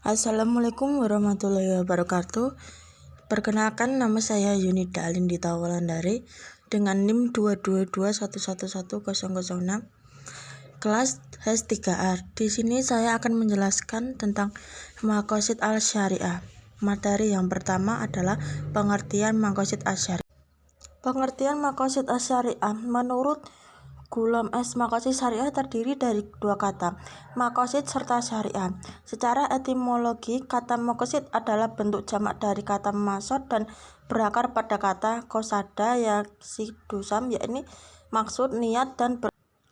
Assalamualaikum warahmatullahi wabarakatuh. Perkenalkan, nama saya Yunida Alindita Wulandari dengan NIM 222111006 kelas H3A. Di sini saya akan menjelaskan tentang maqasid al-syariah. Materi yang pertama adalah pengertian maqasid al-syariah. Pengertian maqasid al-syariah menurut Gulam S. Maqasid syariah terdiri dari dua kata, maqasid serta syariah. Secara etimologi, kata maqasid adalah bentuk jamak dari kata maqsad dan berakar pada kata qasada yaqsidusam, yakni maksud, niat, dan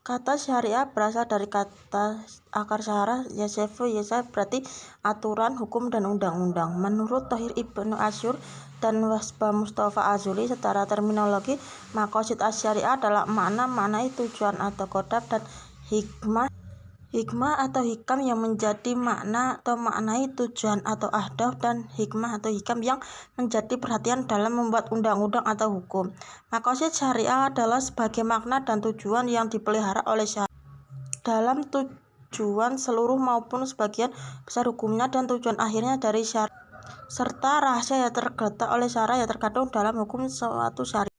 kata syariah berasal dari kata akar syarah yasefu yasa, berarti aturan, hukum, dan undang-undang. Menurut Thohir Ibnu Asyur dan Wasbah Mustafa Azuli, secara terminologi maqasid asy-syariah adalah makna-maknai tujuan atau kodab dan hikmah atau hikam yang menjadi makna atau maknai tujuan atau ahdaf, dan hikmah atau hikam yang menjadi perhatian dalam membuat undang-undang atau hukum. Maqasid syariah adalah sebagai makna dan tujuan yang dipelihara oleh syariah dalam tujuan seluruh maupun sebagian besar hukumnya dan tujuan akhirnya dari syariah, serta rahasia yang tergeletak oleh syariah yang terkandung dalam hukum suatu syariah.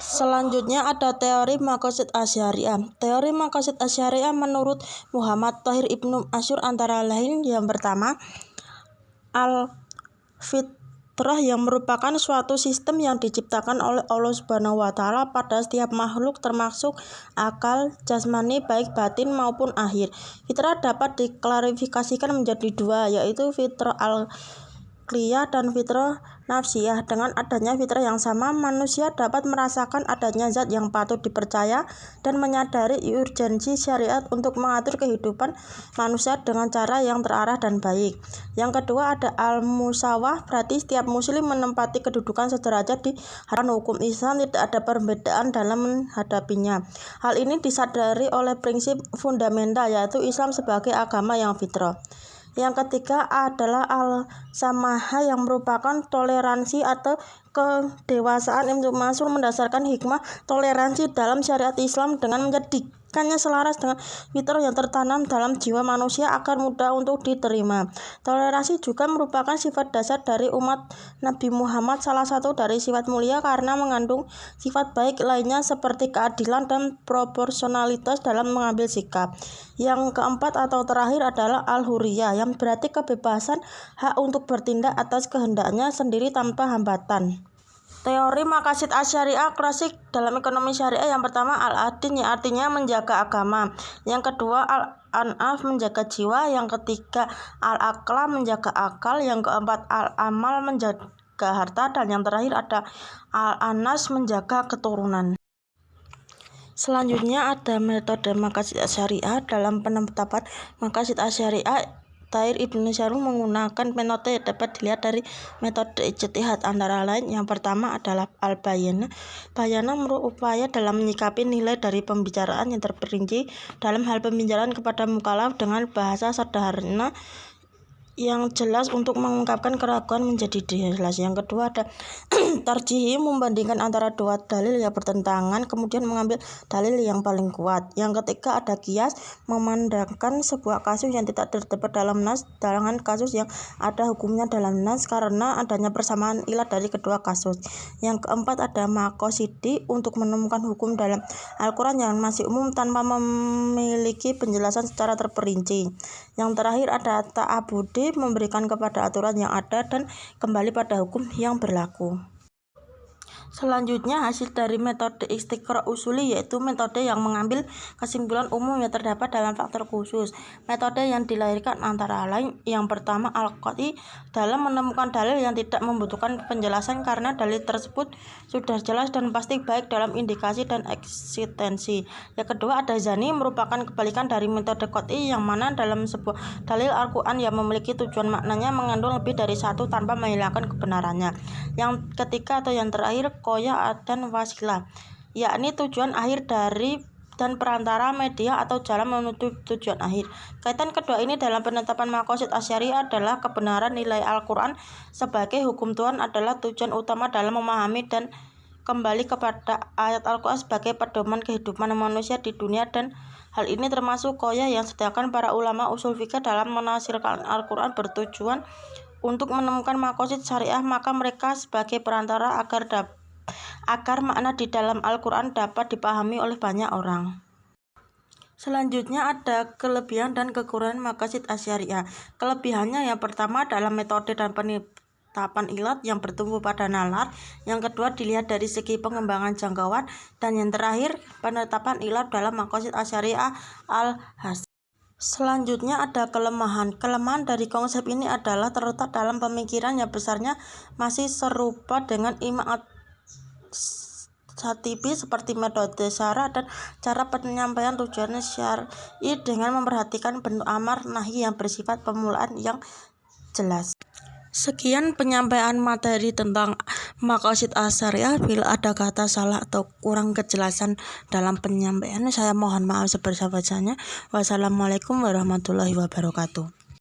Selanjutnya ada teori maqasid asy-syariah. Teori maqasid asy-syariah menurut Muhammad Thohir Ibnu Asyur antara lain yang pertama, al-fitrah yang merupakan suatu sistem yang diciptakan oleh Allah Subhanahu wa Ta'ala pada setiap makhluk termasuk akal jasmani baik batin maupun akhir. Fitrah dapat diklarifikasikan menjadi dua, yaitu fitrah al-aqliyah dan fitrah nafsiyah. Dengan adanya fitrah yang sama, manusia dapat merasakan adanya zat yang patut dipercaya dan menyadari urgensi syariat untuk mengatur kehidupan manusia dengan cara yang terarah dan baik. Yang kedua ada al-musawah, berarti setiap muslim menempati kedudukan sederajat di hadapan hukum Islam, tidak ada perbedaan dalam menghadapinya. Hal ini disadari oleh prinsip fundamental, yaitu Islam sebagai agama yang fitrah. Yang ketiga adalah al-samahah yang merupakan toleransi atau kedewasaan Ibnu Mansur mendasarkan hikmah toleransi dalam syariat Islam dengan menjadikannya selaras dengan fitrah yang tertanam dalam jiwa manusia agar mudah untuk diterima. Toleransi juga merupakan sifat dasar dari umat Nabi Muhammad, salah satu dari sifat mulia karena mengandung sifat baik lainnya seperti keadilan dan proporsionalitas dalam mengambil sikap. Yang keempat atau terakhir adalah al-hurriyah yang berarti kebebasan, hak untuk bertindak atas kehendaknya sendiri tanpa hambatan. Teori maqasid asy-syariah klasik dalam ekonomi syariah yang pertama al-adin, yang artinya menjaga agama. Yang kedua al-anaf, menjaga jiwa. Yang ketiga al-aqla, menjaga akal. Yang keempat al-amal, menjaga harta. Dan yang terakhir ada al-anas, menjaga keturunan. Selanjutnya ada metode maqasid asy-syariah. Dalam penetapan maqasid asy-syariah, Thohir Ibnu Asyur menggunakan metode yang dapat dilihat dari metode ijtihad, antara lain yang pertama adalah al-bayanah. Bayanah berupaya dalam menyikapi nilai dari pembicaraan yang terperinci dalam hal pembicaraan kepada mukallaf dengan bahasa sederhana yang jelas untuk mengungkapkan keraguan menjadi jelas. Yang kedua ada tarjih, membandingkan antara dua dalil yang bertentangan kemudian mengambil dalil yang paling kuat. Yang ketiga ada qiyas, memandangkan sebuah kasus yang tidak terdapat dalam nas dengan kasus yang ada hukumnya dalam nas karena adanya persamaan ilat dari kedua kasus. Yang keempat ada maqasidi, untuk menemukan hukum dalam Al-Quran yang masih umum tanpa memiliki penjelasan secara terperinci. Yang terakhir ada ta'abudi, memberikan kepada aturan yang ada dan kembali pada hukum yang berlaku. Selanjutnya hasil dari metode istiqra usuli, yaitu metode yang mengambil kesimpulan umum yang terdapat dalam faktor khusus. Metode yang dilahirkan antara lain yang pertama al-qat'i, dalam menemukan dalil yang tidak membutuhkan penjelasan karena dalil tersebut sudah jelas dan pasti baik dalam indikasi dan eksistensi. Yang kedua ada zani, merupakan kebalikan dari metode qat'i yang mana dalam sebuah dalil Al-Quran yang memiliki tujuan maknanya mengandung lebih dari satu tanpa menghilangkan kebenarannya. Yang ketiga atau yang terakhir qoyah dan wasilah, yakni tujuan akhir dari dan perantara media atau jalan menuju tujuan akhir. Kaitan kedua ini dalam penetapan maqasid asy-syariah adalah kebenaran nilai Al-Quran sebagai hukum Tuhan adalah tujuan utama dalam memahami dan kembali kepada ayat Al-Quran sebagai pedoman kehidupan manusia di dunia dan Hal ini termasuk qoyah yang disediakan para ulama usul fikih dalam menafsirkan Al-Quran bertujuan untuk menemukan maqasid syariah, maka mereka sebagai perantara agar makna di dalam Al-Quran dapat dipahami oleh banyak orang. Selanjutnya ada kelebihan dan kekurangan maqasid asy-syariah. Kelebihannya yang pertama adalah metode dan penetapan ilat yang bertumbuh pada nalar. Yang kedua dilihat dari segi pengembangan jangkauan. Dan yang terakhir penetapan ilat dalam maqasid asy-syariah al-hasan. Selanjutnya ada kelemahan. Kelemahan dari konsep ini adalah terletak dalam pemikiran yang besarnya masih serupa dengan Imam Syatibi seperti metode syarah dan cara penyampaian tujuan syar'i dengan memperhatikan bentuk amar nahi yang bersifat pemulaan yang jelas. Sekian penyampaian materi tentang maqasid asy-syariah. Bila ada kata salah atau kurang kejelasan dalam penyampaian, saya mohon maaf sebesar-besarnya. Wassalamualaikum warahmatullahi wabarakatuh.